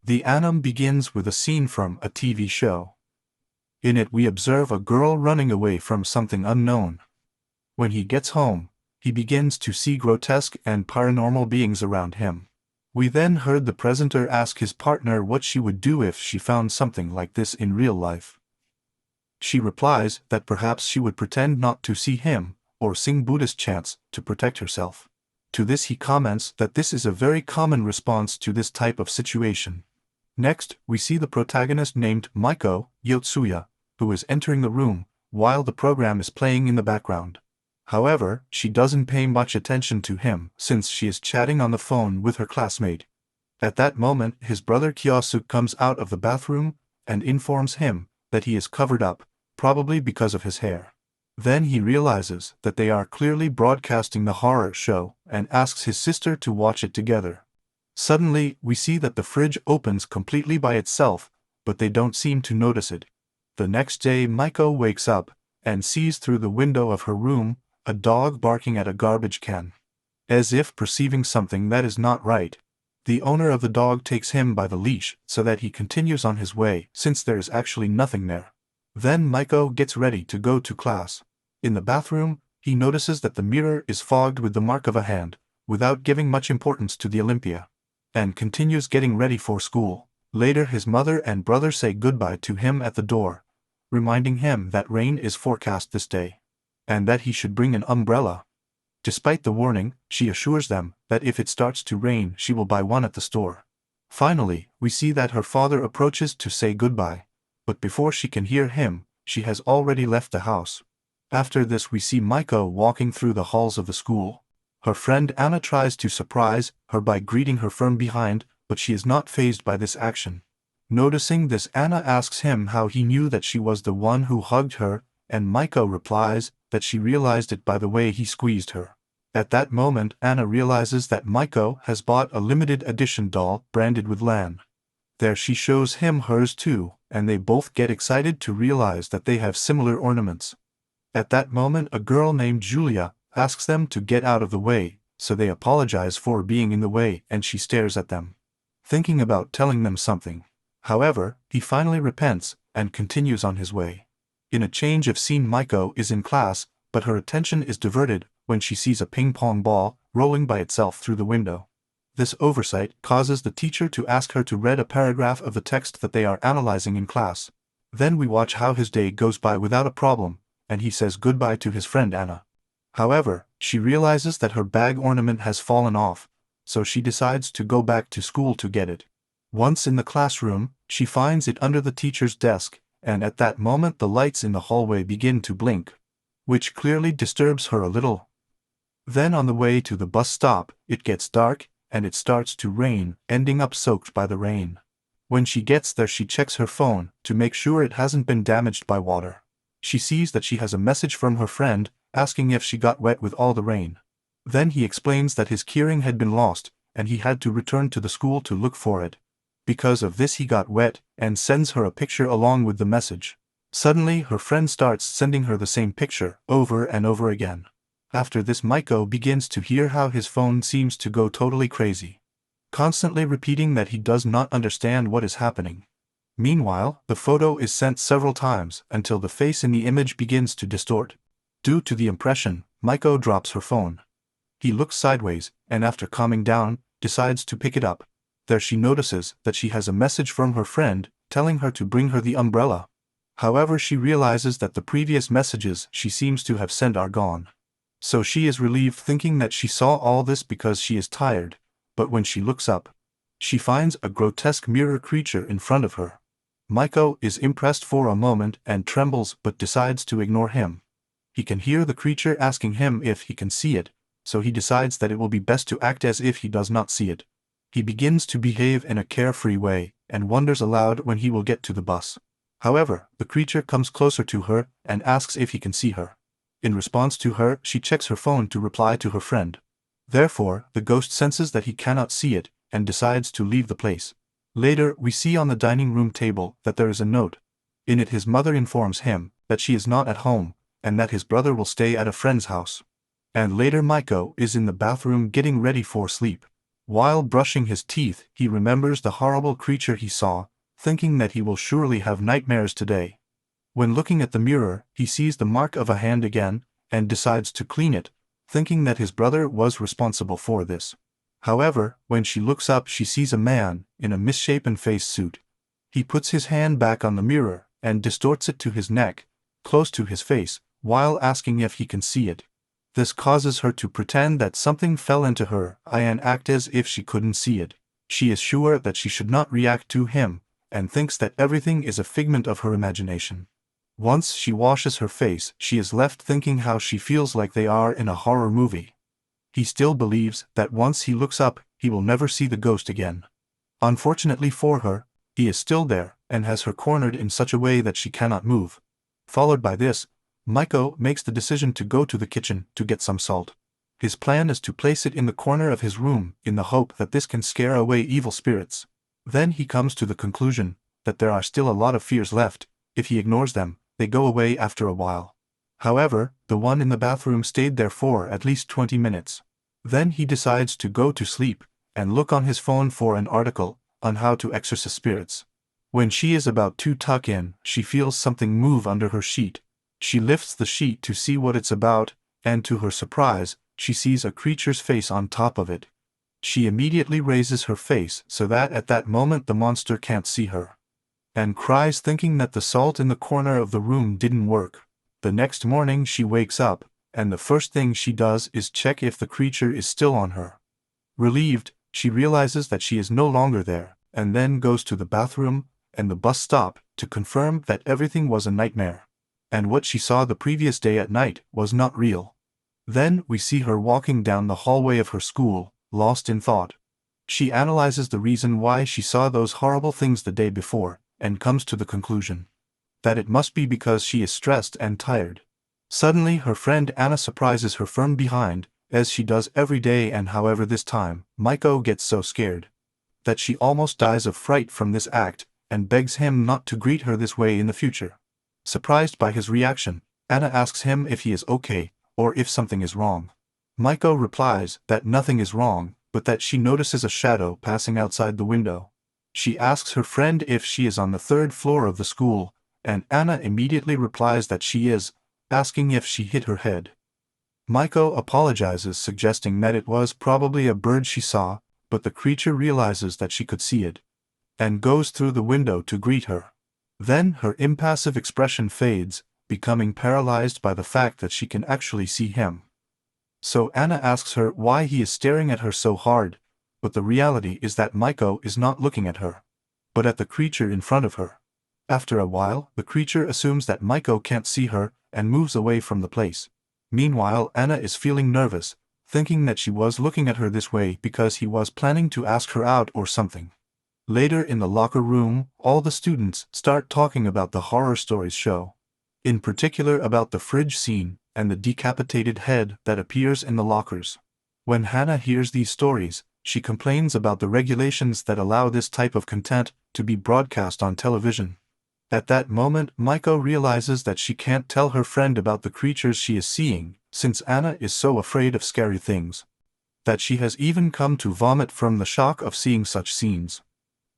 The anime begins with a scene from a TV show. In it we observe a girl running away from something unknown. When he gets home, he begins to see grotesque and paranormal beings around him. We then heard the presenter ask his partner what she would do if she found something like this in real life. She replies that perhaps she would pretend not to see him, or sing Buddhist chants to protect herself. To this he comments that this is a very common response to this type of situation. Next, we see the protagonist named Miko, Yotsuya, who is entering the room, while the program is playing in the background. However, she doesn't pay much attention to him since she is chatting on the phone with her classmate. At that moment, his brother Kyosu comes out of the bathroom and informs him that he is covered up, probably because of his hair. Then he realizes that they are clearly broadcasting the horror show and asks his sister to watch it together. Suddenly, we see that the fridge opens completely by itself, but they don't seem to notice it. The next day, Miko wakes up and sees through the window of her room a dog barking at a garbage can. As if perceiving something that is not right, the owner of the dog takes him by the leash so that he continues on his way since there is actually nothing there. Then Miko gets ready to go to class. In the bathroom, he notices that the mirror is fogged with the mark of a hand, without giving much importance to the Olympia, and continues getting ready for school. Later his mother and brother say goodbye to him at the door, reminding him that rain is forecast this day, and that he should bring an umbrella. Despite the warning, she assures them that if it starts to rain she will buy one at the store. Finally, we see that her father approaches to say goodbye, but before she can hear him, she has already left the house. After this we see Miko walking through the halls of the school. Her friend Hana tries to surprise her by greeting her from behind, but she is not fazed by this action. Noticing this, Hana asks him how he knew that she was the one who hugged her, and Miko replies that she realized it by the way he squeezed her. At that moment, Hana realizes that Miko has bought a limited edition doll branded with LAN. There she shows him hers too, and they both get excited to realize that they have similar ornaments. At that moment, a girl named Julia asks them to get out of the way, so they apologize for being in the way, and she stares at them, thinking about telling them something. However, he finally repents and continues on his way. In a change of scene, Miko is in class, but her attention is diverted when she sees a ping-pong ball rolling by itself through the window. This oversight causes the teacher to ask her to read a paragraph of the text that they are analyzing in class. Then we watch how his day goes by without a problem, and he says goodbye to his friend Hana. However, she realizes that her bag ornament has fallen off, so she decides to go back to school to get it. Once in the classroom, she finds it under the teacher's desk, and at that moment the lights in the hallway begin to blink, which clearly disturbs her a little. Then on the way to the bus stop, it gets dark, and it starts to rain, ending up soaked by the rain. When she gets there, she checks her phone to make sure it hasn't been damaged by water. She sees that she has a message from her friend, asking if she got wet with all the rain. Then he explains that his keyring had been lost, and he had to return to the school to look for it. Because of this he got wet, and sends her a picture along with the message. Suddenly her friend starts sending her the same picture, over and over again. After this, Miko begins to hear how his phone seems to go totally crazy, constantly repeating that he does not understand what is happening. Meanwhile, the photo is sent several times until the face in the image begins to distort. Due to the impression, Miko drops her phone. He looks sideways, and after calming down, decides to pick it up. There she notices that she has a message from her friend, telling her to bring her the umbrella. However, she realizes that the previous messages she seems to have sent are gone. So she is relieved, thinking that she saw all this because she is tired, but when she looks up, she finds a grotesque mirror creature in front of her. Miko is impressed for a moment and trembles, but decides to ignore him. He can hear the creature asking him if he can see it, so he decides that it will be best to act as if he does not see it. He begins to behave in a carefree way, and wonders aloud when he will get to the bus. However, the creature comes closer to her and asks if he can see her. In response to her, she checks her phone to reply to her friend. Therefore, the ghost senses that he cannot see it, and decides to leave the place. Later, we see on the dining room table that there is a note. In it, his mother informs him that she is not at home, and that his brother will stay at a friend's house. And later, Miko is in the bathroom getting ready for sleep. While brushing his teeth, he remembers the horrible creature he saw, thinking that he will surely have nightmares today. When looking at the mirror, he sees the mark of a hand again, and decides to clean it, thinking that his brother was responsible for this. However, when she looks up, she sees a man in a misshapen face suit. He puts his hand back on the mirror and distorts it to his neck, close to his face, while asking if he can see it. This causes her to pretend that something fell into her eye and act as if she couldn't see it. She is sure that she should not react to him, and thinks that everything is a figment of her imagination. Once she washes her face, she is left thinking how she feels like they are in a horror movie. He still believes that once he looks up, he will never see the ghost again. Unfortunately for her, he is still there, and has her cornered in such a way that she cannot move. Followed by this, Miko makes the decision to go to the kitchen to get some salt. His plan is to place it in the corner of his room in the hope that this can scare away evil spirits. Then he comes to the conclusion that there are still a lot of fears left. If he ignores them, they go away after a while. However, the one in the bathroom stayed there for at least 20 minutes. Then he decides to go to sleep and look on his phone for an article on how to exorcise spirits. When she is about to tuck in, she feels something move under her sheet. She lifts the sheet to see what it's about, and to her surprise, she sees a creature's face on top of it. She immediately raises her face so that at that moment the monster can't see her, and cries, thinking that the salt in the corner of the room didn't work. The next morning she wakes up, and the first thing she does is check if the creature is still on her. Relieved, she realizes that she is no longer there, and then goes to the bathroom and the bus stop to confirm that everything was a nightmare, and what she saw the previous day at night was not real. Then we see her walking down the hallway of her school, lost in thought. She analyzes the reason why she saw those horrible things the day before, and comes to the conclusion that it must be because she is stressed and tired. Suddenly her friend Hana surprises her from behind, as she does every day, and however this time, Miko gets so scared that she almost dies of fright from this act, and begs him not to greet her this way in the future. Surprised by his reaction, Hana asks him if he is okay, or if something is wrong. Miko replies that nothing is wrong, but that she notices a shadow passing outside the window. She asks her friend if she is on the 3rd floor of the school, and Hana immediately replies that she is, asking if she hit her head. Miko apologizes, suggesting that it was probably a bird she saw, but the creature realizes that she could see it, and goes through the window to greet her. Then her impassive expression fades, becoming paralyzed by the fact that she can actually see him. So Hana asks her why he is staring at her so hard, but the reality is that Miko is not looking at her, but at the creature in front of her. After a while, the creature assumes that Miko can't see her and moves away from the place. Meanwhile, Hana is feeling nervous, thinking that she was looking at her this way because he was planning to ask her out or something. Later in the locker room, all the students start talking about the horror stories show, in particular about the fridge scene and the decapitated head that appears in the lockers. When Hana hears these stories, she complains about the regulations that allow this type of content to be broadcast on television. At that moment, Miko realizes that she can't tell her friend about the creatures she is seeing, since Hana is so afraid of scary things that she has even come to vomit from the shock of seeing such scenes.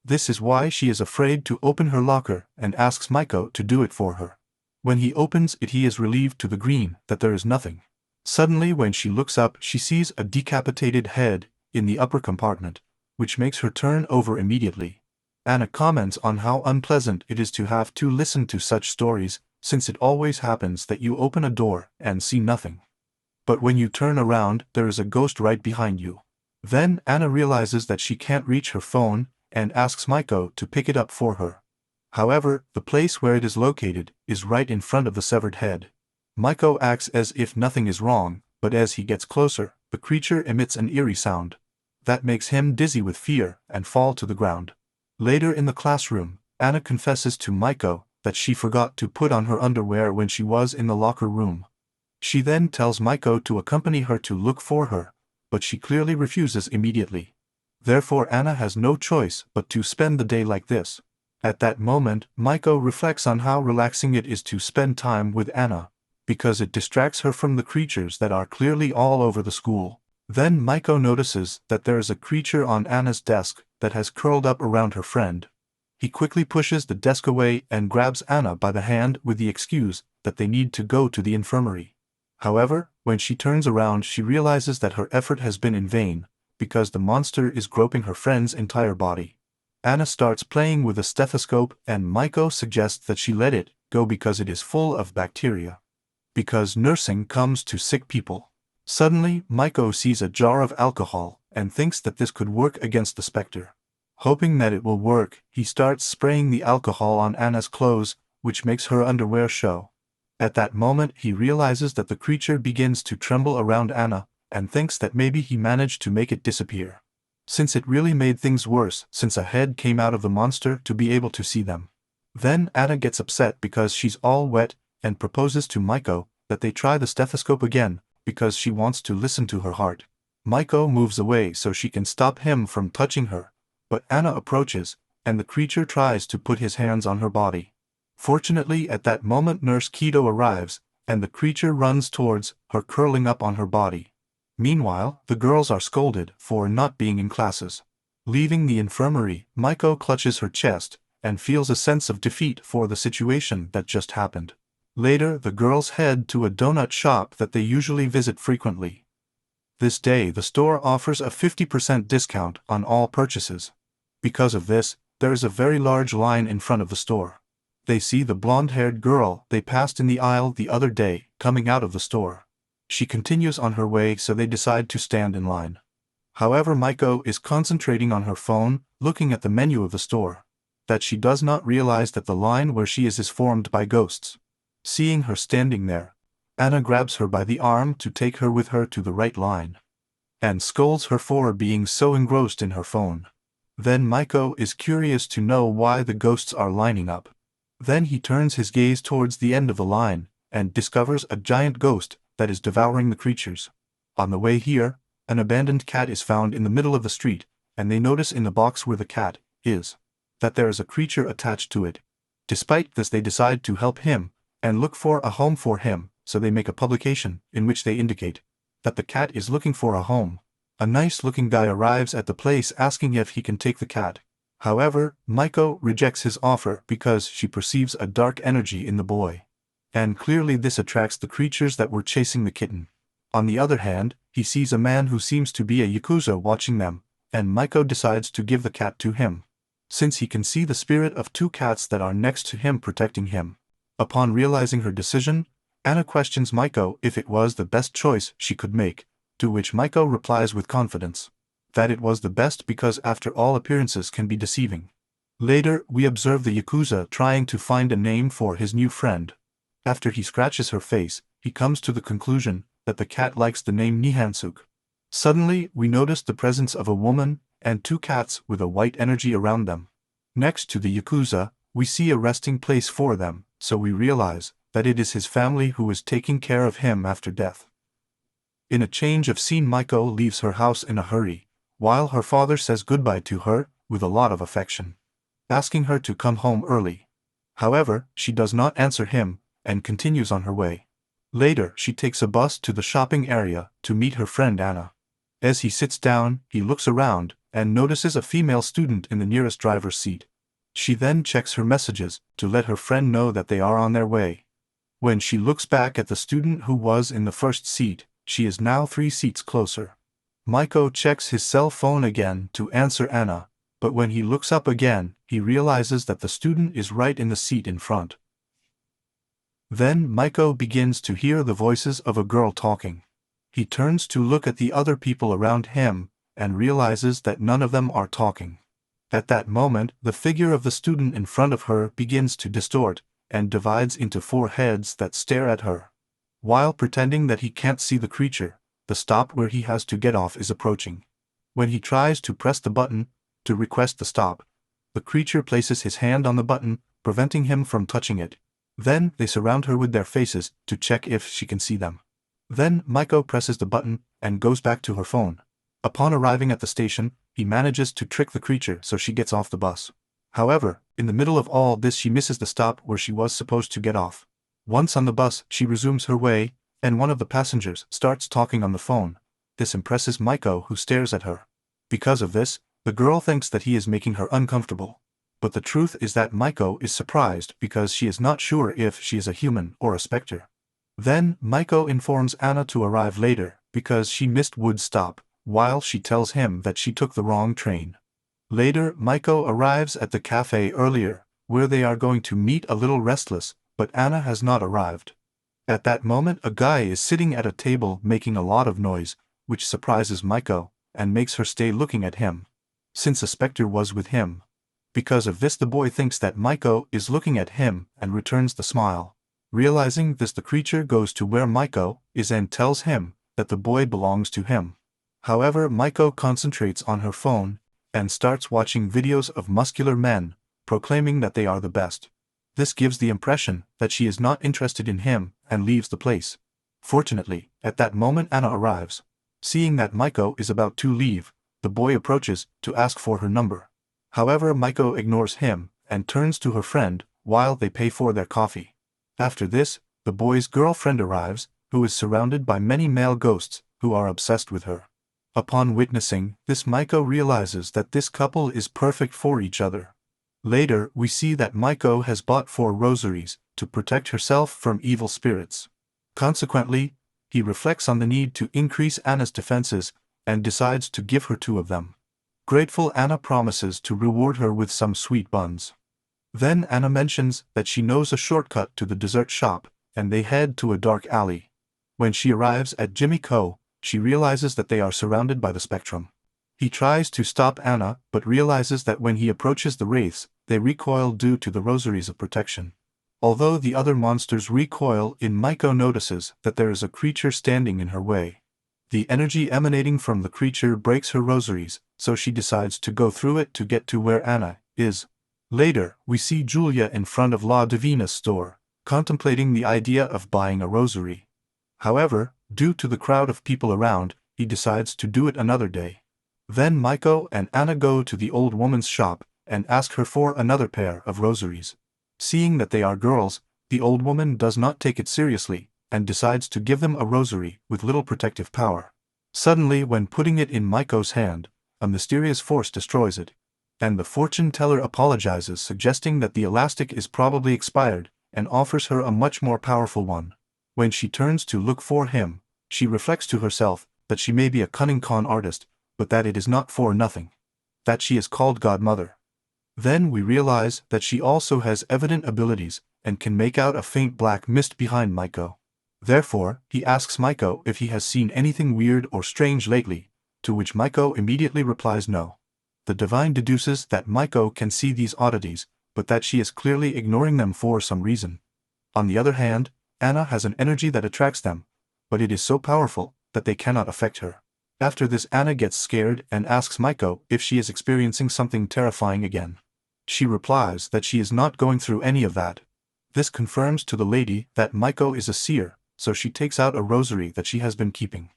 This is why she is afraid to open her locker and asks Miko to do it for her. When he opens it, he is relieved to the green that there is nothing. Suddenly, when she looks up, she sees a decapitated head in the upper compartment, which makes her turn over immediately. Hana comments on how unpleasant it is to have to listen to such stories, since it always happens that you open a door and see nothing, but when you turn around, there is a ghost right behind you. Then Hana realizes that she can't reach her phone and asks Miko to pick it up for her. However, the place where it is located is right in front of the severed head. Miko acts as if nothing is wrong, but as he gets closer, the creature emits an eerie sound that makes him dizzy with fear and fall to the ground. Later in the classroom, Hana confesses to Miko that she forgot to put on her underwear when she was in the locker room. She then tells Miko to accompany her to look for her, but she clearly refuses immediately. Therefore Hana has no choice but to spend the day like this. At that moment, Miko reflects on how relaxing it is to spend time with Hana, because it distracts her from the creatures that are clearly all over the school. Then Miko notices that there is a creature on Anna's desk that has curled up around her friend. He quickly pushes the desk away and grabs Anna by the hand with the excuse that they need to go to the infirmary. However, when she turns around she realizes that her effort has been in vain, because the monster is groping her friend's entire body. Anna starts playing with a stethoscope and Miko suggests that she let it go because it is full of bacteria. Because nursing comes to sick people. Suddenly, Miko sees a jar of alcohol and thinks that this could work against the specter. Hoping that it will work, he starts spraying the alcohol on Anna's clothes, which makes her underwear show. At that moment he realizes that the creature begins to tremble around Anna, and thinks that maybe he managed to make it disappear. Since it really made things worse, since a head came out of the monster to be able to see them. Then Anna gets upset because she's all wet, and proposes to Miko that they try the stethoscope again, because she wants to listen to her heart. Miko moves away so she can stop him from touching her, but Anna approaches, and the creature tries to put his hands on her body. Fortunately, at that moment Nurse Kido arrives, and the creature runs towards her, curling up on her body. Meanwhile, the girls are scolded for not being in classes. Leaving the infirmary, Miko clutches her chest, and feels a sense of defeat for the situation that just happened. Later, the girls head to a donut shop that they usually visit frequently. This day the store offers a 50% discount on all purchases. Because of this, there is a very large line in front of the store. They see the blonde-haired girl they passed in the aisle the other day coming out of the store. She continues on her way, so they decide to stand in line. However, Miko is concentrating on her phone, looking at the menu of the store. That she does not realize that the line where she is formed by ghosts. Seeing her standing there, Anna grabs her by the arm to take her with her to the right line, and scolds her for being so engrossed in her phone. Then Miko is curious to know why the ghosts are lining up. Then he turns his gaze towards the end of the line, and discovers a giant ghost that is devouring the creatures. On the way here, an abandoned cat is found in the middle of the street, and they notice in the box where the cat is, that there is a creature attached to it. Despite this, they decide to help him, and look for a home for him, so they make a publication in which they indicate that the cat is looking for a home. A nice-looking guy arrives at the place asking if he can take the cat. However, Miko rejects his offer because she perceives a dark energy in the boy. And clearly this attracts the creatures that were chasing the kitten. On the other hand, he sees a man who seems to be a yakuza watching them, and Miko decides to give the cat to him, since he can see the spirit of two cats that are next to him protecting him. Upon realizing her decision, Anna questions Miko if it was the best choice she could make, to which Miko replies with confidence that it was the best because after all appearances can be deceiving. Later, we observe the yakuza trying to find a name for his new friend. After he scratches her face, he comes to the conclusion that the cat likes the name Nihansuk. Suddenly, we notice the presence of a woman and two cats with a white energy around them. Next to the yakuza, we see a resting place for them, so we realize that it is his family who is taking care of him after death. In a change of scene, Miko leaves her house in a hurry, while her father says goodbye to her with a lot of affection, asking her to come home early. However, she does not answer him, and continues on her way. Later, she takes a bus to the shopping area to meet her friend Anna. As he sits down, he looks around, and notices a female student in the nearest driver's seat. She then checks her messages to let her friend know that they are on their way. When she looks back at the student who was in the first seat, she is now 3 seats closer. Miko checks his cell phone again to answer Anna, but when he looks up again, he realizes that the student is right in the seat in front. Then Miko begins to hear the voices of a girl talking. He turns to look at the other people around him, and realizes that none of them are talking. At that moment, the figure of the student in front of her begins to distort, and divides into 4 heads that stare at her. While pretending that he can't see the creature, the stop where he has to get off is approaching. When he tries to press the button to request the stop, the creature places his hand on the button, preventing him from touching it. Then they surround her with their faces to check if she can see them. Then Miko presses the button and goes back to her phone. Upon arriving at the station, he manages to trick the creature so she gets off the bus. However, in the middle of all this, she misses the stop where she was supposed to get off. Once on the bus, she resumes her way, and one of the passengers starts talking on the phone, This impresses Miko, who stares at her. Because of this, the girl thinks that he is making her uncomfortable. But the truth is that Miko is surprised because she is not sure if she is a human or a specter. Then, Miko informs Hana to arrive later because she missed Wood's stop, while she tells him that she took the wrong train. Later, Miko arrives at the cafe earlier, where they are going to meet a little restless, but Hana has not arrived. At that moment, a guy is sitting at a table making a lot of noise, which surprises Miko, and makes her stay looking at him. Since a specter was with him. Because of this, the boy thinks that Miko is looking at him and returns the smile. Realizing this, the creature goes to where Miko is and tells him that the boy belongs to him. However, Miko concentrates on her phone and starts watching videos of muscular men, proclaiming that they are the best. This gives the impression that she is not interested in him and leaves the place. Fortunately, at that moment Hana arrives. Seeing that Miko is about to leave, the boy approaches to ask for her number. However, Miko ignores him and turns to her friend while they pay for their coffee. After this, the boy's girlfriend arrives, who is surrounded by many male ghosts who are obsessed with her. Upon witnessing this, Miko realizes that this couple is perfect for each other. Later, we see that Miko has bought 4 rosaries to protect herself from evil spirits. Consequently, he reflects on the need to increase Hana's defenses and decides to give her 2 of them. Grateful, Hana promises to reward her with some sweet buns. Then Hana mentions that she knows a shortcut to the dessert shop, and they head to a dark alley. When she arrives at Jimmy Ko, she realizes that they are surrounded by the spectrum. He tries to stop Hana but realizes that when he approaches the wraiths, they recoil due to the rosaries of protection. Although the other monsters recoil, Miko notices that there is a creature standing in her way. The energy emanating from the creature breaks her rosaries, so she decides to go through it to get to where Hana is. Later, we see Julia in front of La Divina's store, contemplating the idea of buying a rosary. However, due to the crowd of people around, he decides to do it another day. Then Miko and Hana go to the old woman's shop and ask her for another pair of rosaries. Seeing that they are girls, the old woman does not take it seriously and decides to give them a rosary with little protective power. Suddenly, when putting it in Miko's hand, a mysterious force destroys it, and the fortune teller apologizes, suggesting that the elastic is probably expired, and offers her a much more powerful one. When she turns to look for him, she reflects to herself that she may be a cunning con artist, but that it is not for nothing. That she is called Godmother. Then we realize that she also has evident abilities, and can make out a faint black mist behind Miko. Therefore, he asks Miko if he has seen anything weird or strange lately, to which Miko immediately replies no. The divine deduces that Miko can see these oddities, but that she is clearly ignoring them for some reason. On the other hand, Hana has an energy that attracts them, but it is so powerful that they cannot affect her. After this, Hana gets scared and asks Miko if she is experiencing something terrifying again. She replies that she is not going through any of that. This confirms to the lady that Miko is a seer, so she takes out a rosary that she has been keeping,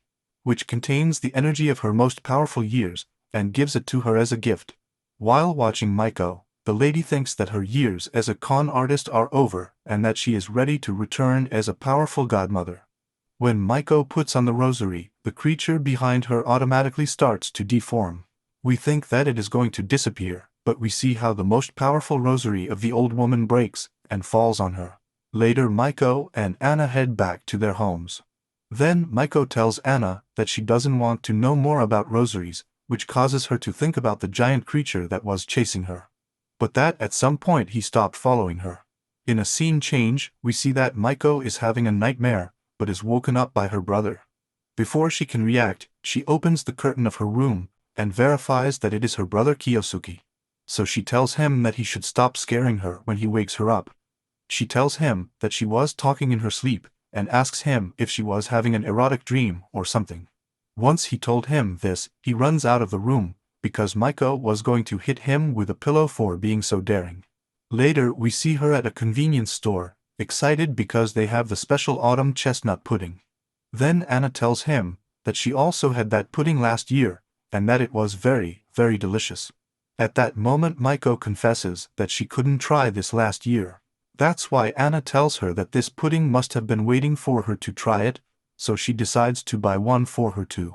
which contains the energy of her most powerful years, and gives it to her as a gift. While watching Miko, the lady thinks that her years as a con artist are over and that she is ready to return as a powerful godmother. When Miko puts on the rosary, the creature behind her automatically starts to deform. We think that it is going to disappear, but we see how the most powerful rosary of the old woman breaks and falls on her. Later, Miko and Hana head back to their homes. Then Miko tells Hana that she doesn't want to know more about rosaries, which causes her to think about the giant creature that was chasing her. But that at some point he stopped following her. In a scene change, we see that Miko is having a nightmare, but is woken up by her brother. Before she can react, she opens the curtain of her room and verifies that it is her brother Kiyosuke. So she tells him that he should stop scaring her when he wakes her up. She tells him that she was talking in her sleep, and asks him if she was having an erotic dream or something. Once he told him this, he runs out of the room, because Miko was going to hit him with a pillow for being so daring. Later, we see her at a convenience store, excited because they have the special autumn chestnut pudding. Then Hana tells him that she also had that pudding last year, and that it was very, very delicious. At that moment, Miko confesses that she couldn't try this last year. That's why Hana tells her that this pudding must have been waiting for her to try it, so she decides to buy one for her too.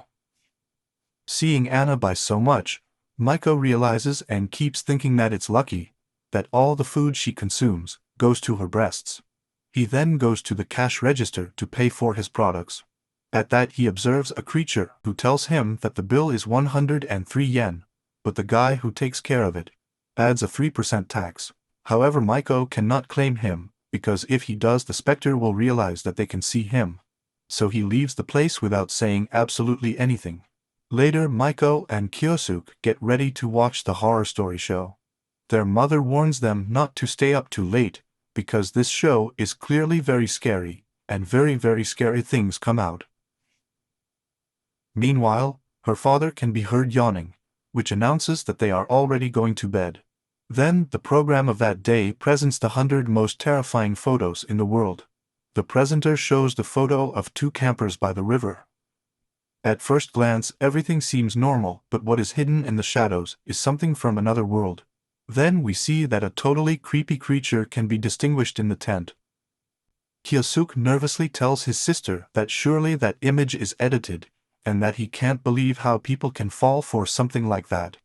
Seeing Anna buy so much, Miko realizes and keeps thinking that it's lucky that all the food she consumes goes to her breasts. He then goes to the cash register to pay for his products. At that he observes a creature who tells him that the bill is 103 yen, but the guy who takes care of it adds a 3% tax. However, Miko cannot claim him, because if he does the specter will realize that they can see him. So he leaves the place without saying absolutely anything. Later, Miko and Kyosuke get ready to watch the horror story show. Their mother warns them not to stay up too late, because this show is clearly very scary, and very scary things come out. Meanwhile, her father can be heard yawning, which announces that they are already going to bed. Then, the program of that day presents the 100 most terrifying photos in the world. The presenter shows the photo of two campers by the river. At first glance, everything seems normal, but what is hidden in the shadows is something from another world. Then we see that a totally creepy creature can be distinguished in the tent. Kyosuke nervously tells his sister that surely that image is edited, and that he can't believe how people can fall for something like that.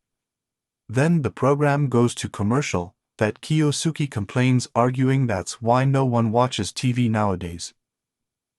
Then the program goes to commercial, that Kyosuke complains, arguing that's why no one watches TV nowadays.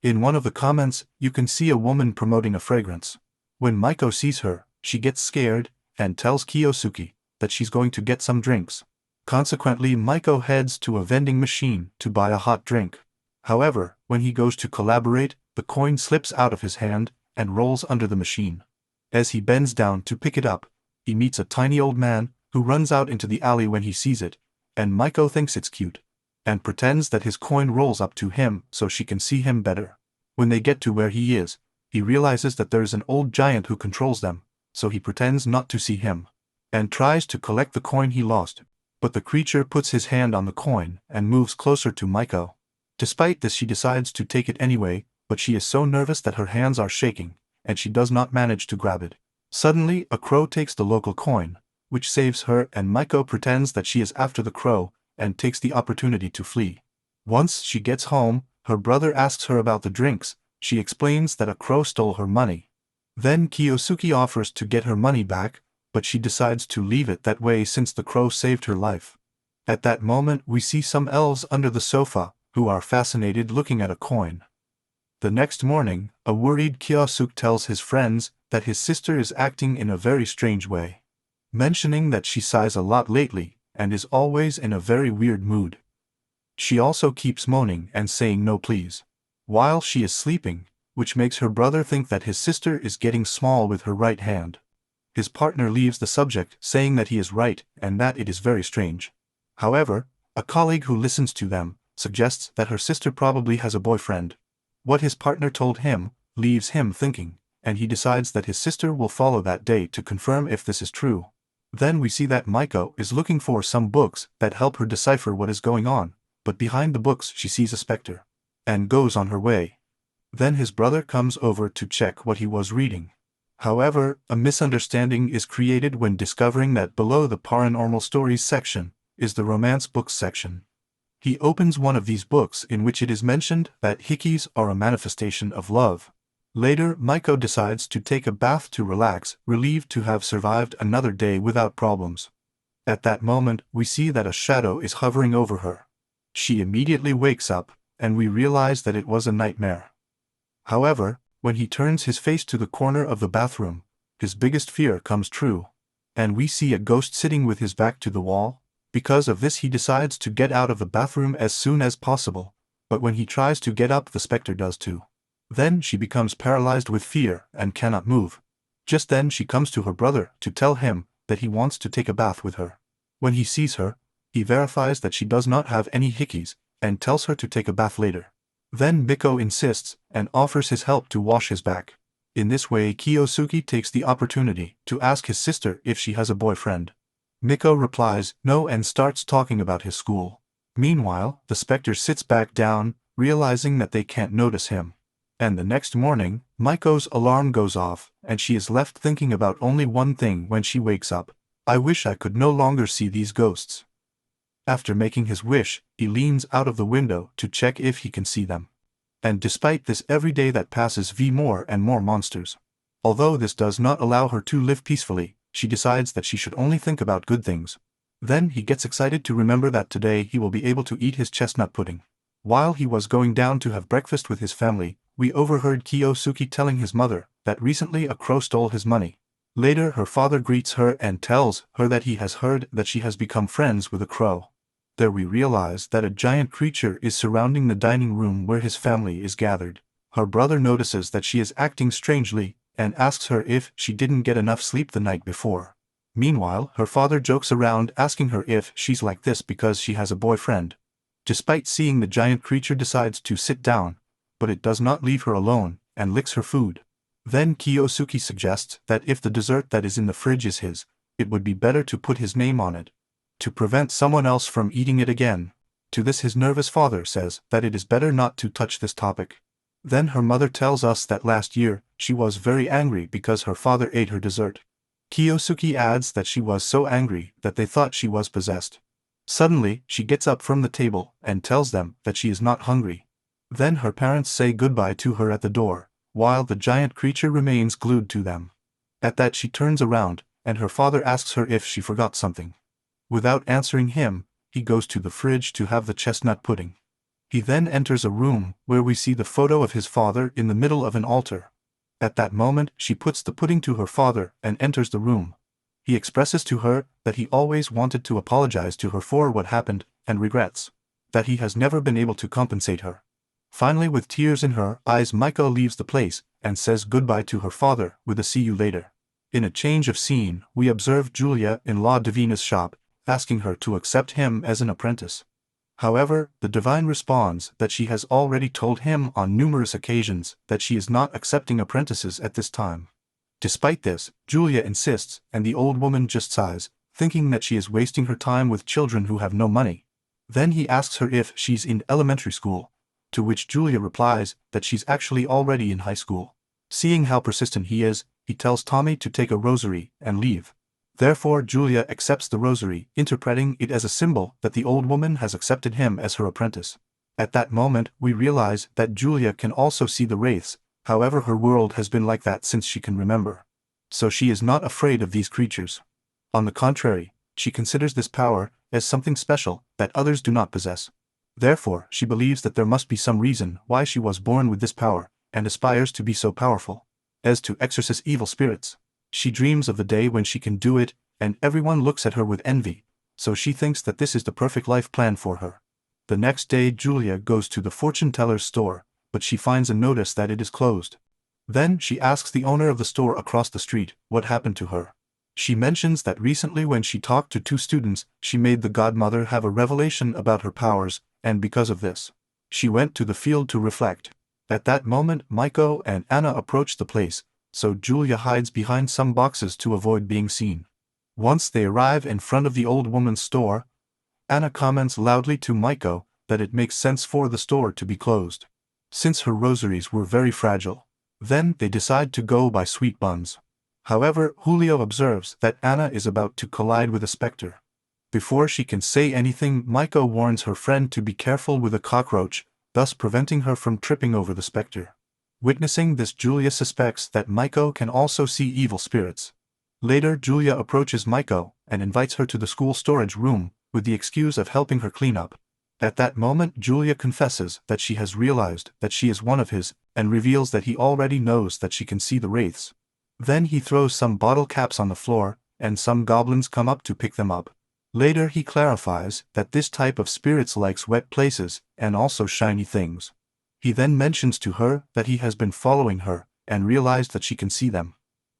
In one of the comments, you can see a woman promoting a fragrance. When Miko sees her, she gets scared, and tells Kyosuke that she's going to get some drinks. Consequently, Miko heads to a vending machine to buy a hot drink. However, when he goes to collaborate, the coin slips out of his hand and rolls under the machine. As he bends down to pick it up, he meets a tiny old man who runs out into the alley when he sees it, and Miko thinks it's cute, and pretends that his coin rolls up to him so she can see him better. When they get to where he is, he realizes that there is an old giant who controls them, so he pretends not to see him, and tries to collect the coin he lost, but the creature puts his hand on the coin and moves closer to Miko. Despite this, she decides to take it anyway, but she is so nervous that her hands are shaking, and she does not manage to grab it. Suddenly, a crow takes the local coin, which saves her, and Miko pretends that she is after the crow, and takes the opportunity to flee. Once she gets home, her brother asks her about the drinks. She explains that a crow stole her money. Then Kyosuke offers to get her money back, but she decides to leave it that way since the crow saved her life. At that moment, we see some elves under the sofa, who are fascinated looking at a coin. The next morning, a worried Kyosuke tells his friends that his sister is acting in a very strange way, mentioning that she sighs a lot lately and is always in a very weird mood. She also keeps moaning and saying no please, while she is sleeping, which makes her brother think that his sister is getting small with her right hand. His partner leaves the subject, saying that he is right and that it is very strange. However, a colleague who listens to them suggests that her sister probably has a boyfriend. What his partner told him leaves him thinking, and he decides that his sister will follow that day to confirm if this is true. Then we see that Miko is looking for some books that help her decipher what is going on, but behind the books she sees a specter, and goes on her way. Then his brother comes over to check what he was reading. However, a misunderstanding is created when discovering that below the paranormal stories section is the romance books section. He opens one of these books in which it is mentioned that hikis are a manifestation of love. Later, Miko decides to take a bath to relax, relieved to have survived another day without problems. At that moment, we see that a shadow is hovering over her. She immediately wakes up, and we realize that it was a nightmare. However, when he turns his face to the corner of the bathroom, his biggest fear comes true, and we see a ghost sitting with his back to the wall. Because of this, he decides to get out of the bathroom as soon as possible, but when he tries to get up, the specter does too. Then she becomes paralyzed with fear and cannot move. Just then she comes to her brother to tell him that he wants to take a bath with her. When he sees her, he verifies that she does not have any hickeys and tells her to take a bath later. Then Miko insists and offers his help to wash his back. In this way, Kyosuke takes the opportunity to ask his sister if she has a boyfriend. Miko replies no and starts talking about his school. Meanwhile, the specter sits back down, realizing that they can't notice him. And the next morning, Miko's alarm goes off, and she is left thinking about only one thing when she wakes up. I wish I could no longer see these ghosts. After making his wish, he leans out of the window to check if he can see them. And despite this, every day that passes more and more monsters. Although this does not allow her to live peacefully, she decides that she should only think about good things. Then he gets excited to remember that today he will be able to eat his chestnut pudding. While he was going down to have breakfast with his family, we overheard Kiyosuke telling his mother that recently a crow stole his money. Later her father greets her and tells her that he has heard that she has become friends with a crow. There we realize that a giant creature is surrounding the dining room where his family is gathered. Her brother notices that she is acting strangely and asks her if she didn't get enough sleep the night before. Meanwhile, her father jokes around asking her if she's like this because she has a boyfriend. Despite seeing the giant creature decides to sit down, but it does not leave her alone and licks her food. Then Kiyosuke suggests that if the dessert that is in the fridge is his, it would be better to put his name on it, to prevent someone else from eating it again. To this his nervous father says that it is better not to touch this topic. Then her mother tells us that last year, she was very angry because her father ate her dessert. Kiyosuke adds that she was so angry that they thought she was possessed. Suddenly, she gets up from the table and tells them that she is not hungry. Then her parents say goodbye to her at the door, while the giant creature remains glued to them. At that she turns around, and her father asks her if she forgot something. Without answering him, he goes to the fridge to have the chestnut pudding. He then enters a room where we see the photo of his father in the middle of an altar. At that moment, she puts the pudding to her father and enters the room. He expresses to her that he always wanted to apologize to her for what happened and regrets that he has never been able to compensate her. Finally, with tears in her eyes, Miko leaves the place and says goodbye to her father with a "see you later." In a change of scene, we observe Julia in La Divina's shop, asking her to accept him as an apprentice. However, the divine responds that she has already told him on numerous occasions that she is not accepting apprentices at this time. Despite this, Julia insists, and the old woman just sighs, thinking that she is wasting her time with children who have no money. Then he asks her if she's in elementary school, to which Julia replies that she's actually already in high school. Seeing how persistent he is, he tells Tommy to take a rosary and leave. Therefore Julia accepts the rosary, interpreting it as a symbol that the old woman has accepted him as her apprentice. At that moment, we realize that Julia can also see the wraiths, however her world has been like that since she can remember. So she is not afraid of these creatures. On the contrary, she considers this power as something special that others do not possess. Therefore, she believes that there must be some reason why she was born with this power, and aspires to be so powerful as to exorcise evil spirits. She dreams of the day when she can do it, and everyone looks at her with envy, so she thinks that this is the perfect life plan for her. The next day Julia goes to the fortune teller's store, but she finds a notice that it is closed. Then she asks the owner of the store across the street what happened to her. She mentions that recently when she talked to two students, she made the godmother have a revelation about her powers, and because of this, she went to the field to reflect. At that moment Miko and Hana approach the place, so Julia hides behind some boxes to avoid being seen. Once they arrive in front of the old woman's store, Hana comments loudly to Miko that it makes sense for the store to be closed, since her rosaries were very fragile. Then they decide to go buy sweet buns. However, Julio observes that Hana is about to collide with a specter. Before she can say anything, Miko warns her friend to be careful with a cockroach, thus preventing her from tripping over the specter. Witnessing this, Julia suspects that Miko can also see evil spirits. Later, Julia approaches Miko and invites her to the school storage room with the excuse of helping her clean up. At that moment, Julia confesses that she has realized that she is one of his and reveals that he already knows that she can see the wraiths. Then he throws some bottle caps on the floor, and some goblins come up to pick them up. Later he clarifies that this type of spirits likes wet places and also shiny things. He then mentions to her that he has been following her and realized that she can see them.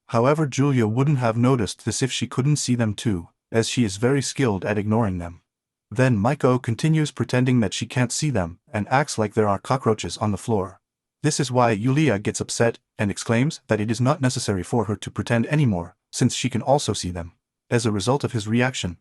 However, Julia wouldn't have noticed this if she couldn't see them too, as she is very skilled at ignoring them. Then Miko continues pretending that she can't see them and acts like there are cockroaches on the floor. This is why Julia gets upset and exclaims that it is not necessary for her to pretend anymore, since she can also see them. As a result of his reaction,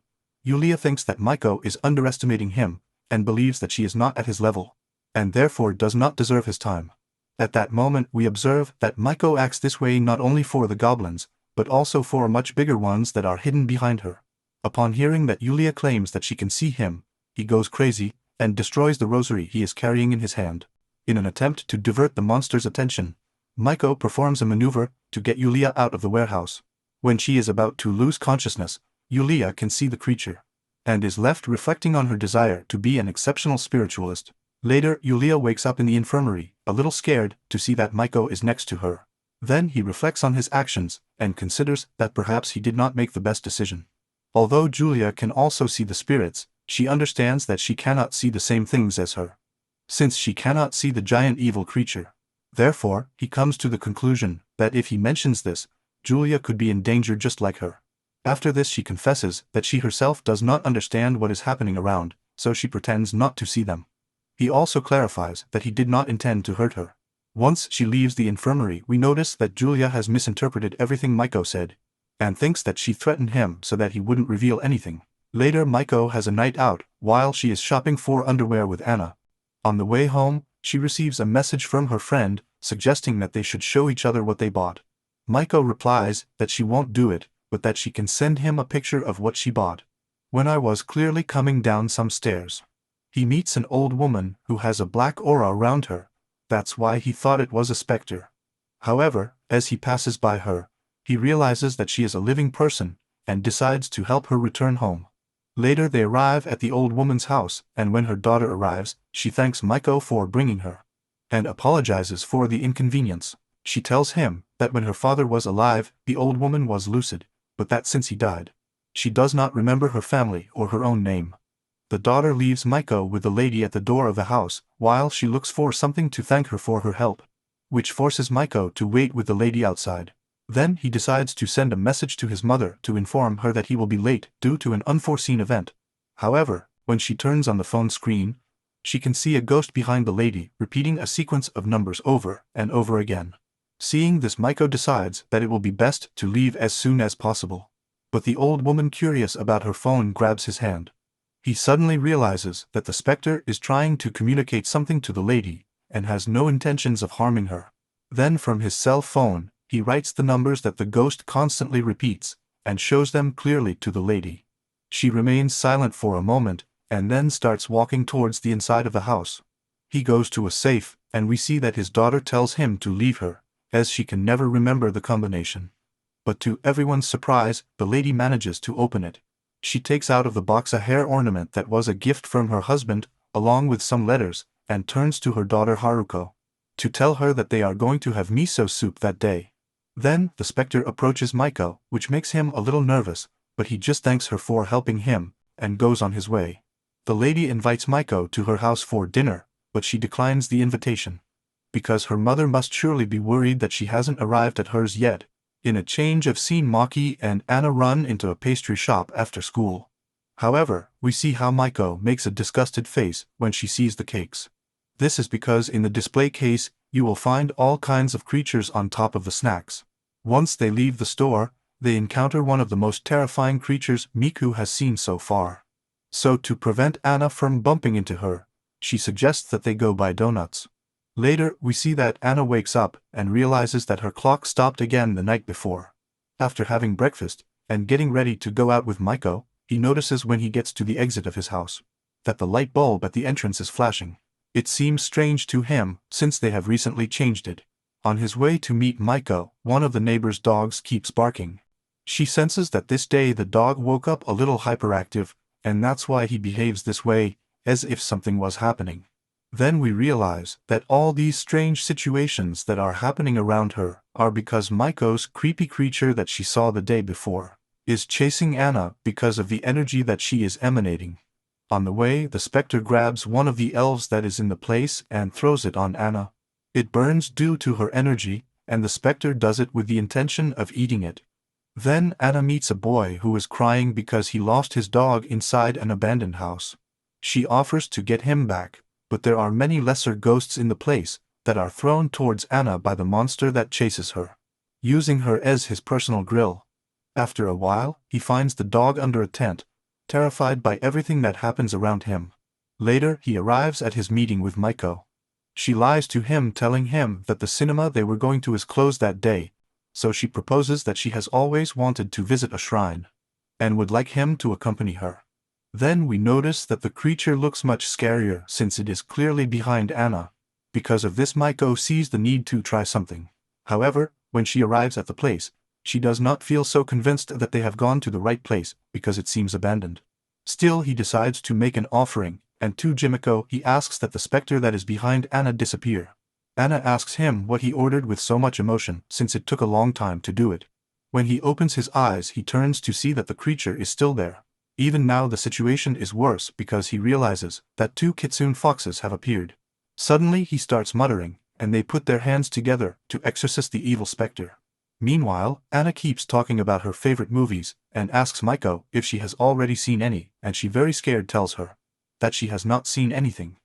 Julia thinks that Miko is underestimating him and believes that she is not at his level, and therefore does not deserve his time. At that moment we observe that Miko acts this way not only for the goblins, but also for much bigger ones that are hidden behind her. Upon hearing that Julia claims that she can see him, he goes crazy and destroys the rosary he is carrying in his hand. In an attempt to divert the monster's attention, Miko performs a maneuver to get Yulia out of the warehouse. When she is about to lose consciousness, Yulia can see the creature and is left reflecting on her desire to be an exceptional spiritualist. Later, Yulia wakes up in the infirmary, a little scared to see that Miko is next to her. Then he reflects on his actions and considers that perhaps he did not make the best decision. Although Julia can also see the spirits, she understands that she cannot see the same things as her, since she cannot see the giant evil creature. Therefore, he comes to the conclusion that if he mentions this, Julia could be in danger just like her. After this, she confesses that she herself does not understand what is happening around, so she pretends not to see them. He also clarifies that he did not intend to hurt her. Once she leaves the infirmary, we notice that Julia has misinterpreted everything Miko said, and thinks that she threatened him so that he wouldn't reveal anything. Later, Miko has a night out while she is shopping for underwear with Hana. On the way home, she receives a message from her friend suggesting that they should show each other what they bought. Miko replies that she won't do it, but that she can send him a picture of what she bought. When I was clearly coming down some stairs, he meets an old woman who has a black aura around her. That's why he thought it was a specter. However, as he passes by her, he realizes that she is a living person and decides to help her return home. Later, they arrive at the old woman's house, and when her daughter arrives, she thanks Miko for bringing her and apologizes for the inconvenience. She tells him that when her father was alive, the old woman was lucid, but that since he died, she does not remember her family or her own name. The daughter leaves Miko with the lady at the door of the house while she looks for something to thank her for her help, which forces Miko to wait with the lady outside. Then he decides to send a message to his mother to inform her that he will be late due to an unforeseen event. However, when she turns on the phone screen, she can see a ghost behind the lady repeating a sequence of numbers over and over again. Seeing this, Miko decides that it will be best to leave as soon as possible. But the old woman, curious about her phone, grabs his hand. He suddenly realizes that the specter is trying to communicate something to the lady and has no intentions of harming her. Then from his cell phone, he writes the numbers that the ghost constantly repeats and shows them clearly to the lady. She remains silent for a moment and then starts walking towards the inside of the house. He goes to a safe, and we see that his daughter tells him to leave her, as she can never remember the combination. But to everyone's surprise, the lady manages to open it. She takes out of the box a hair ornament that was a gift from her husband, along with some letters, and turns to her daughter Haruko to tell her that they are going to have miso soup that day. Then, the specter approaches Miko, which makes him a little nervous, but he just thanks her for helping him and goes on his way. The lady invites Miko to her house for dinner, but she declines the invitation, because her mother must surely be worried that she hasn't arrived at hers yet. In a change of scene, Maki and Hana run into a pastry shop after school. However, we see how Miko makes a disgusted face when she sees the cakes. This is because in the display case, you will find all kinds of creatures on top of the snacks. Once they leave the store, they encounter one of the most terrifying creatures Miko has seen so far. So to prevent Hana from bumping into her, she suggests that they go buy donuts. Later, we see that Hana wakes up and realizes that her clock stopped again the night before. After having breakfast and getting ready to go out with Miko, he notices when he gets to the exit of his house that the light bulb at the entrance is flashing. It seems strange to him since they have recently changed it. On his way to meet Miko, one of the neighbor's dogs keeps barking. She senses that this day the dog woke up a little hyperactive, and that's why he behaves this way, as if something was happening. Then we realize that all these strange situations that are happening around her are because Miko's creepy creature that she saw the day before is chasing Hana because of the energy that she is emanating. On the way, the specter grabs one of the elves that is in the place and throws it on Hana. It burns due to her energy, and the specter does it with the intention of eating it. Then Hana meets a boy who is crying because he lost his dog inside an abandoned house. She offers to get him back, but there are many lesser ghosts in the place that are thrown towards Hana by the monster that chases her, using her as his personal grill. After a while, he finds the dog under a tent, terrified by everything that happens around him. Later, he arrives at his meeting with Miko. She lies to him, telling him that the cinema they were going to is closed that day, so she proposes that she has always wanted to visit a shrine and would like him to accompany her. Then we notice that the creature looks much scarier since it is clearly behind Hana. Because of this, Miko sees the need to try something. However, when she arrives at the place, she does not feel so convinced that they have gone to the right place because it seems abandoned. Still, he decides to make an offering, and to Jimiko he asks that the specter that is behind Anna disappear. Anna asks him what he ordered with so much emotion since it took a long time to do it. When he opens his eyes, he turns to see that the creature is still there. Even now the situation is worse because he realizes that two kitsune foxes have appeared. Suddenly he starts muttering, and they put their hands together to exorcise the evil specter. Meanwhile, Anna keeps talking about her favorite movies and asks Miko if she has already seen any, and she very scared tells her that she has not seen anything.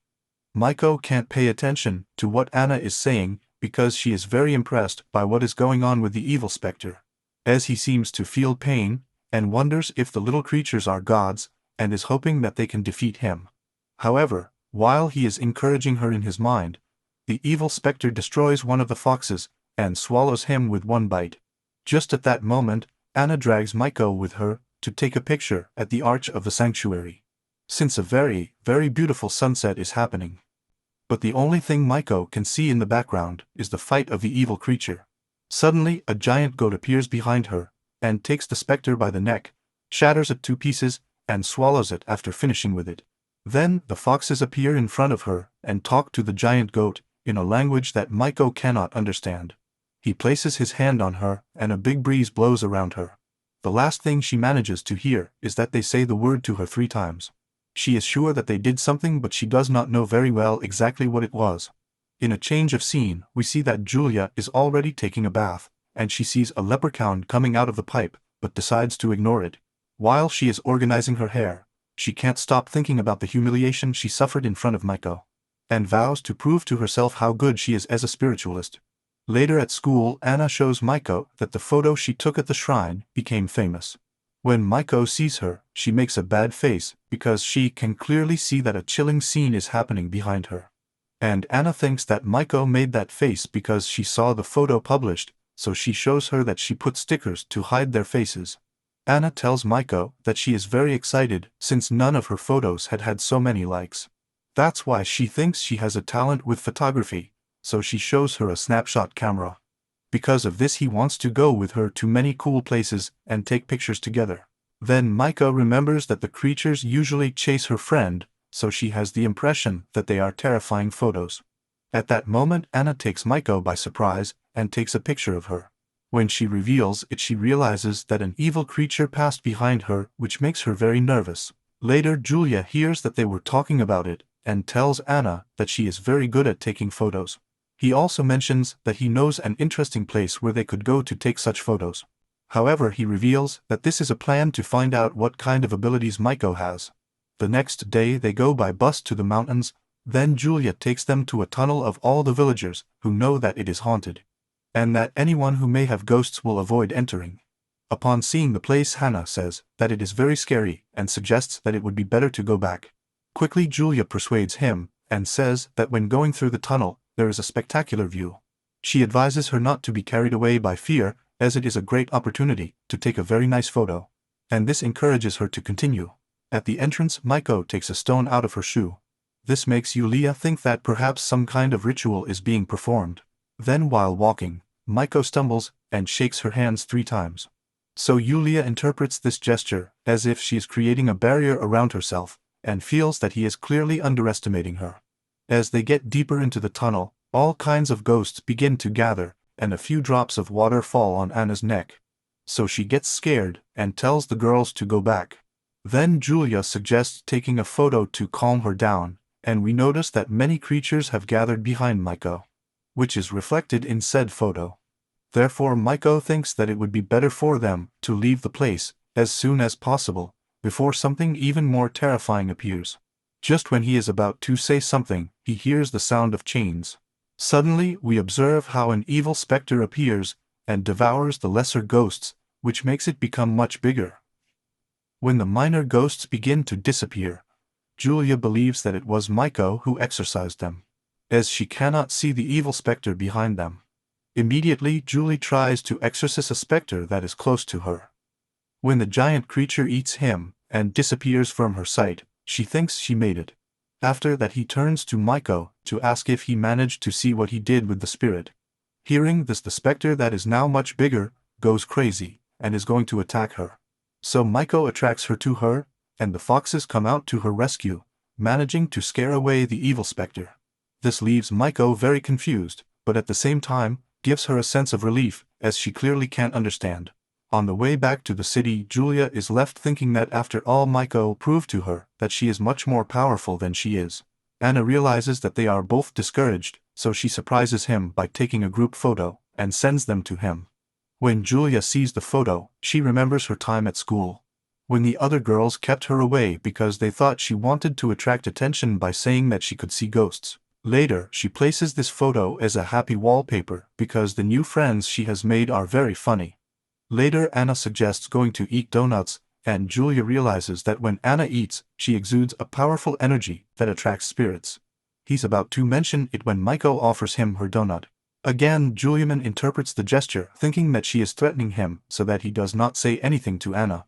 Miko can't pay attention to what Anna is saying because she is very impressed by what is going on with the evil specter, as he seems to feel pain and wonders if the little creatures are gods and is hoping that they can defeat him. However, while he is encouraging her in his mind, the evil specter destroys one of the foxes and swallows him with one bite. Just at that moment, Anna drags Miko with her to take a picture at the arch of the sanctuary, since a very, very beautiful sunset is happening. But the only thing Miko can see in the background is the fight of the evil creature. Suddenly, a giant goat appears behind her and takes the specter by the neck, shatters it to pieces, and swallows it after finishing with it. Then, the foxes appear in front of her and talk to the giant goat in a language that Miko cannot understand. He places his hand on her, and a big breeze blows around her. The last thing she manages to hear is that they say the word to her 3 times. She is sure that they did something, but she does not know very well exactly what it was. In a change of scene, we see that Julia is already taking a bath, and she sees a leprechaun coming out of the pipe, but decides to ignore it. While she is organizing her hair, she can't stop thinking about the humiliation she suffered in front of Miko, and vows to prove to herself how good she is as a spiritualist. Later at school, Anna shows Miko that the photo she took at the shrine became famous. When Miko sees her, she makes a bad face because she can clearly see that a chilling scene is happening behind her. And Anna thinks that Miko made that face because she saw the photo published, so she shows her that she put stickers to hide their faces. Anna tells Miko that she is very excited since none of her photos had had so many likes. That's why she thinks she has a talent with photography, so she shows her a snapshot camera. Because of this, he wants to go with her to many cool places and take pictures together. Then Miko remembers that the creatures usually chase her friend, so she has the impression that they are terrifying photos. At that moment, Anna takes Miko by surprise and takes a picture of her. When she reveals it, she realizes that an evil creature passed behind her, which makes her very nervous. Later, Julia hears that they were talking about it and tells Anna that she is very good at taking photos. He also mentions that he knows an interesting place where they could go to take such photos. However, he reveals that this is a plan to find out what kind of abilities Miko has. The next day they go by bus to the mountains, then Julia takes them to a tunnel of all the villagers who know that it is haunted, and that anyone who may have ghosts will avoid entering. Upon seeing the place, Hana says that it is very scary and suggests that it would be better to go back. Quickly Julia persuades him and says that when going through the tunnel, there is a spectacular view. She advises her not to be carried away by fear, as it is a great opportunity to take a very nice photo, and this encourages her to continue. At the entrance, Miko takes a stone out of her shoe. This makes Julia think that perhaps some kind of ritual is being performed. Then while walking, Miko stumbles and shakes her hands 3 times. So Julia interprets this gesture as if she is creating a barrier around herself, and feels that he is clearly underestimating her. As they get deeper into the tunnel, all kinds of ghosts begin to gather, and a few drops of water fall on Anna's neck. So she gets scared and tells the girls to go back. Then Julia suggests taking a photo to calm her down, and we notice that many creatures have gathered behind Miko, which is reflected in said photo. Therefore Miko thinks that it would be better for them to leave the place as soon as possible, before something even more terrifying appears. Just when he is about to say something, he hears the sound of chains. Suddenly, we observe how an evil specter appears and devours the lesser ghosts, which makes it become much bigger. When the minor ghosts begin to disappear, Julia believes that it was Miko who exorcised them, as she cannot see the evil specter behind them. Immediately, Julie tries to exorcise a specter that is close to her. When the giant creature eats him and disappears from her sight, she thinks she made it. After that, he turns to Miko to ask if he managed to see what he did with the spirit. Hearing this, the specter that is now much bigger goes crazy and is going to attack her. So Miko attracts her to her, and the foxes come out to her rescue, managing to scare away the evil specter. This leaves Miko very confused, but at the same time, gives her a sense of relief, as she clearly can't understand. On the way back to the city, Julia is left thinking that after all Miko proved to her that she is much more powerful than she is. Hana realizes that they are both discouraged, so she surprises him by taking a group photo, and sends them to him. When Julia sees the photo, she remembers her time at school, when the other girls kept her away because they thought she wanted to attract attention by saying that she could see ghosts. Later, she places this photo as a happy wallpaper because the new friends she has made are very funny. Later, Hana suggests going to eat donuts, and Julia realizes that when Hana eats, she exudes a powerful energy that attracts spirits. He's about to mention it when Miko offers him her donut. Again, Julian interprets the gesture, thinking that she is threatening him so that he does not say anything to Hana.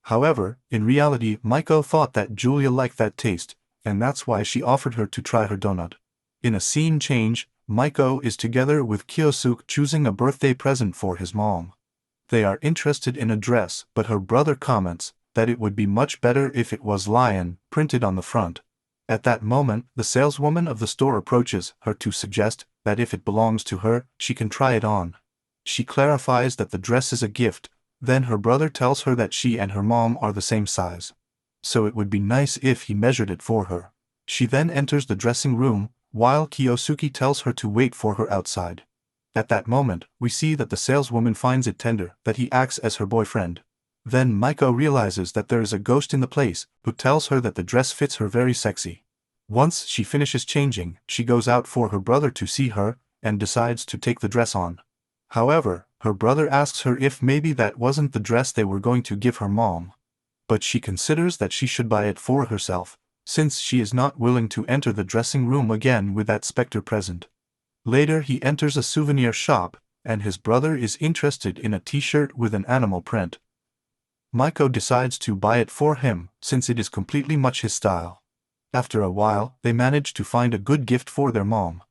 However, in reality, Miko thought that Julia liked that taste, and that's why she offered her to try her donut. In a scene change, Miko is together with Kyosuke choosing a birthday present for his mom. They are interested in a dress, but her brother comments that it would be much better if it was lion printed on the front. At that moment, the saleswoman of the store approaches her to suggest that if it belongs to her, she can try it on. She clarifies that the dress is a gift, then her brother tells her that she and her mom are the same size, so it would be nice if he measured it for her. She then enters the dressing room, while Kyosuke tells her to wait for her outside. At that moment, we see that the saleswoman finds it tender that he acts as her boyfriend. Then Miko realizes that there is a ghost in the place, who tells her that the dress fits her very sexy. Once she finishes changing, she goes out for her brother to see her, and decides to take the dress on. However, her brother asks her if maybe that wasn't the dress they were going to give her mom. But she considers that she should buy it for herself, since she is not willing to enter the dressing room again with that specter present. Later he enters a souvenir shop, and his brother is interested in a t-shirt with an animal print. Miko decides to buy it for him, since it is completely much his style. After a while, they manage to find a good gift for their mom.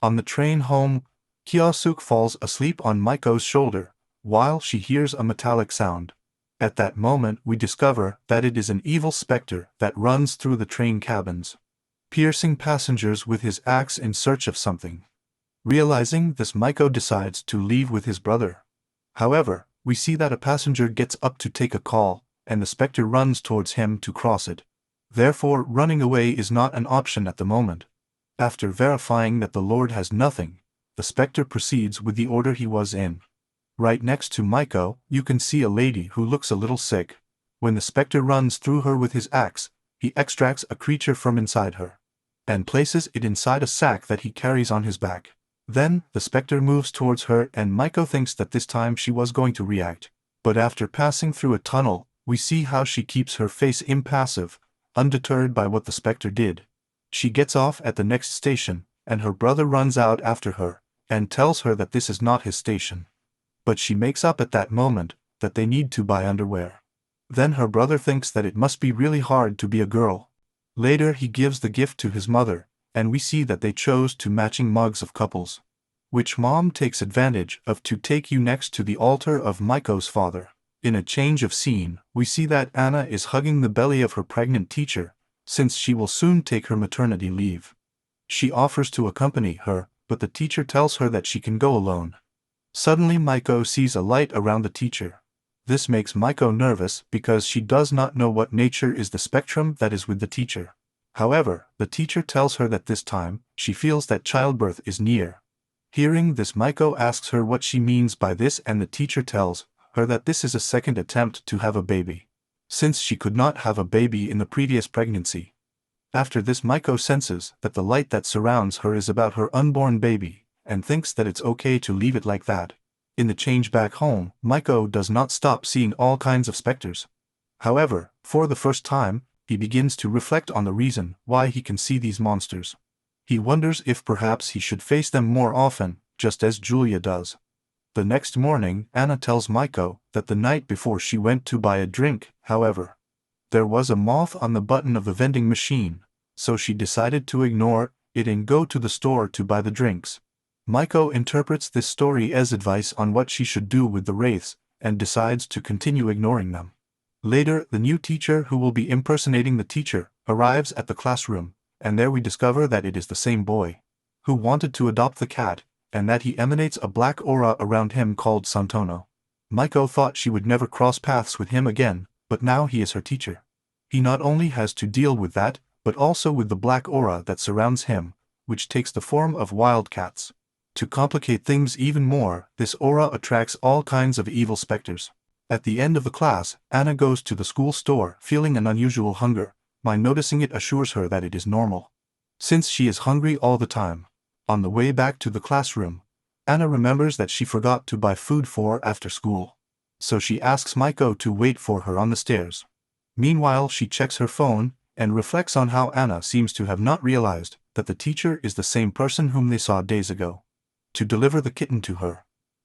On the train home, Kyosuke falls asleep on Miko's shoulder, while she hears a metallic sound. At that moment we discover that it is an evil specter that runs through the train cabins, piercing passengers with his axe in search of something. Realizing this, Miko decides to leave with his brother. However, we see that a passenger gets up to take a call, and the specter runs towards him to cross it. Therefore, running away is not an option at the moment. After verifying that the Lord has nothing, the specter proceeds with the order he was in. Right next to Miko, you can see a lady who looks a little sick. When the specter runs through her with his axe, he extracts a creature from inside her, and places it inside a sack that he carries on his back. Then, the specter moves towards her and Miko thinks that this time she was going to react. But after passing through a tunnel, we see how she keeps her face impassive, undeterred by what the specter did. She gets off at the next station, and her brother runs out after her, and tells her that this is not his station. But she makes up at that moment that they need to buy underwear. Then her brother thinks that it must be really hard to be a girl. Later he gives the gift to his mother, and we see that they chose two matching mugs of couples, which mom takes advantage of to take you next to the altar of Miko's father. In a change of scene, we see that Hana is hugging the belly of her pregnant teacher, since she will soon take her maternity leave. She offers to accompany her, but the teacher tells her that she can go alone. Suddenly Miko sees a light around the teacher. This makes Miko nervous because she does not know what nature is the spectrum that is with the teacher. However, the teacher tells her that this time, she feels that childbirth is near. Hearing this, Miko asks her what she means by this, and the teacher tells her that this is a second attempt to have a baby, since she could not have a baby in the previous pregnancy. After this, Miko senses that the light that surrounds her is about her unborn baby, and thinks that it's okay to leave it like that. In the change back home, Miko does not stop seeing all kinds of specters. However, for the first time, he begins to reflect on the reason why he can see these monsters. He wonders if perhaps he should face them more often, just as Julia does. The next morning, Hana tells Miko that the night before she went to buy a drink, however, there was a moth on the button of the vending machine, so she decided to ignore it and go to the store to buy the drinks. Miko interprets this story as advice on what she should do with the wraiths, and decides to continue ignoring them. Later, the new teacher who will be impersonating the teacher arrives at the classroom, and there we discover that it is the same boy who wanted to adopt the cat, and that he emanates a black aura around him called Santono. Miko thought she would never cross paths with him again, but now he is her teacher. He not only has to deal with that, but also with the black aura that surrounds him, which takes the form of wildcats. To complicate things even more, this aura attracts all kinds of evil specters. At the end of the class, Hana goes to the school store feeling an unusual hunger. My noticing it assures her that it is normal, since she is hungry all the time. On the way back to the classroom, Hana remembers that she forgot to buy food for after school. So she asks Miko to wait for her on the stairs. Meanwhile, she checks her phone and reflects on how Hana seems to have not realized that the teacher is the same person whom they saw days ago to deliver the kitten to her.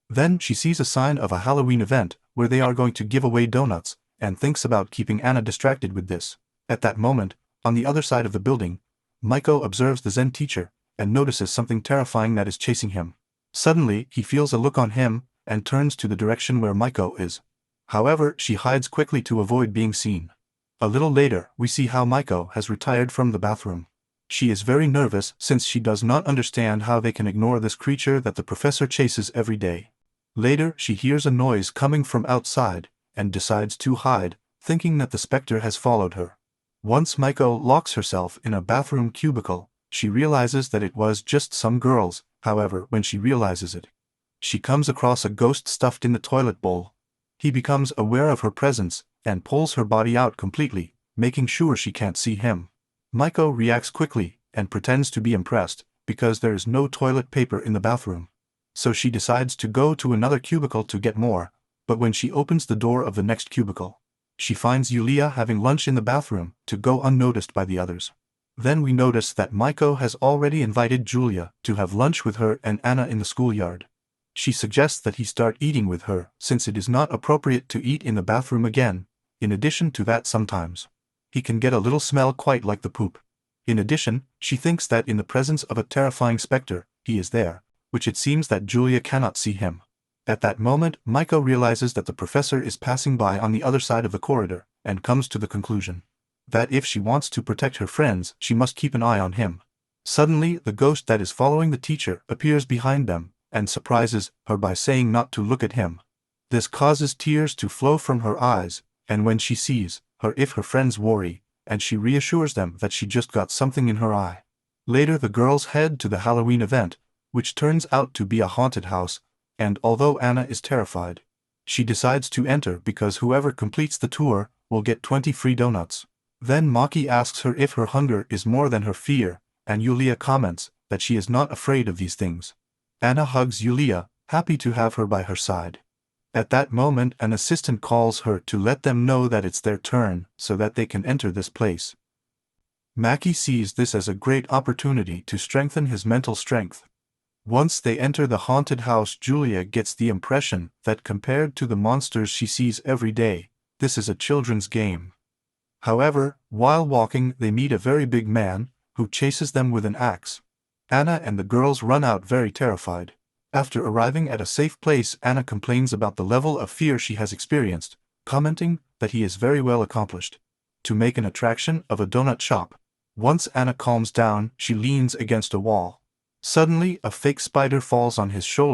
Then she sees a sign of a Halloween event where they are going to give away donuts, and thinks about keeping Hana distracted with this. At that moment, on the other side of the building, Miko observes the Zen teacher and notices something terrifying that is chasing him. Suddenly, he feels a look on him and turns to the direction where Miko is. However, she hides quickly to avoid being seen. A little later, we see how Miko has retired from the bathroom. She is very nervous since she does not understand how they can ignore this creature that the professor chases every day. Later, she hears a noise coming from outside and decides to hide, thinking that the specter has followed her. Once Miko locks herself in a bathroom cubicle, she realizes that it was just some girls. However, when she realizes it, she comes across a ghost stuffed in the toilet bowl. He becomes aware of her presence and pulls her body out completely, making sure she can't see him. Miko reacts quickly and pretends to be impressed because there is no toilet paper in the bathroom. So she decides to go to another cubicle to get more, but when she opens the door of the next cubicle, she finds Yulia having lunch in the bathroom to go unnoticed by the others. Then we notice that Miko has already invited Julia to have lunch with her and Hana in the schoolyard. She suggests that he start eating with her since it is not appropriate to eat in the bathroom again. In addition to that, sometimes he can get a little smell quite like the poop. In addition, she thinks that in the presence of a terrifying specter, he is there, which it seems that Julia cannot see him. At that moment, Miko realizes that the professor is passing by on the other side of the corridor, and comes to the conclusion that if she wants to protect her friends, she must keep an eye on him. Suddenly, the ghost that is following the teacher appears behind them, and surprises her by saying not to look at him. This causes tears to flow from her eyes, and when she sees her her friends worry, and she reassures them that she just got something in her eye. Later the girls head to the Halloween event, which turns out to be a haunted house, and although Hana is terrified, she decides to enter because whoever completes the tour will get 20 free donuts. Then Maki asks her if her hunger is more than her fear, and Yulia comments that she is not afraid of these things. Hana hugs Yulia, happy to have her by her side. At that moment, an assistant calls her to let them know that it's their turn so that they can enter this place. Maki sees this as a great opportunity to strengthen his mental strength. Once they enter the haunted house, Julia gets the impression that compared to the monsters she sees every day, this is a children's game. However, while walking, they meet a very big man who chases them with an axe. Hana and the girls run out very terrified. After arriving at a safe place, Hana complains about the level of fear she has experienced, commenting that he is very well accomplished to make an attraction of a donut shop. Once Hana calms down, she leans against a wall. Suddenly, a fake spider falls on his shoulder.